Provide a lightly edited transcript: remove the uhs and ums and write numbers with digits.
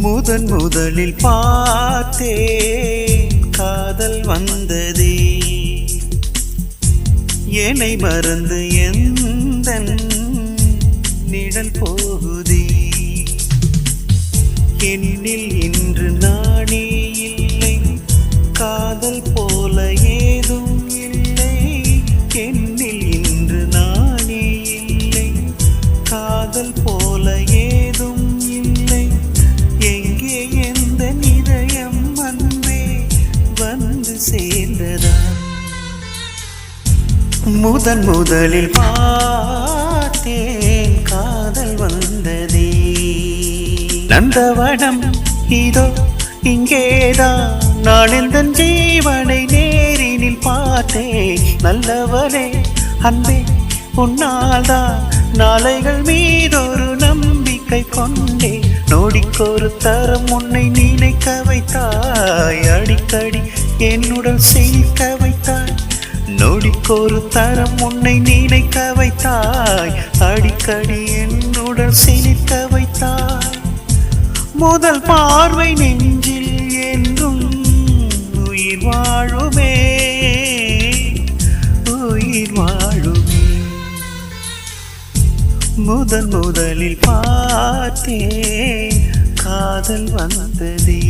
முதலில் பார்த்தேன் காதல் வந்ததே என்னை மறந்து எந்தன் நிழல் போகுதே என்னில் இன்று நானே இல்லை காதல் போல ஏதும் இல்லை என்னில் இன்று நானே இல்லை காதல் போல ஏதும் இல்லை எங்கே எந்த இதயம் அன்பே வந்து சேர்ந்ததா முதலில் பார்த்தேன் காதல் வந்ததே நந்தவனம் இதோ இங்கேதான் நான் எந்த ஜீவனை நேரினில் பார்த்தேன் நல்லவனே அன்பே உன்னால்தான் நாளைகள் மீதொரு நம்பிக்கை கொண்டே நோடிக்கொரு தரம் உன்னை நினைக்க வைத்தாய் அடிக்கடி என்னுடன் சிரிக்க வைத்தாய் நொடிக்கொரு தரம் உன்னை நினைக்க வைத்தாய் அடிக்கடி என்னுடன் சிரிக்க வைத்தாய் முதல் பார்வை நெஞ்சில் என்றும் உயிர் வாழுமே உயிர் வாழுமே முதலில் பார்த்தேன் காதல் வந்ததே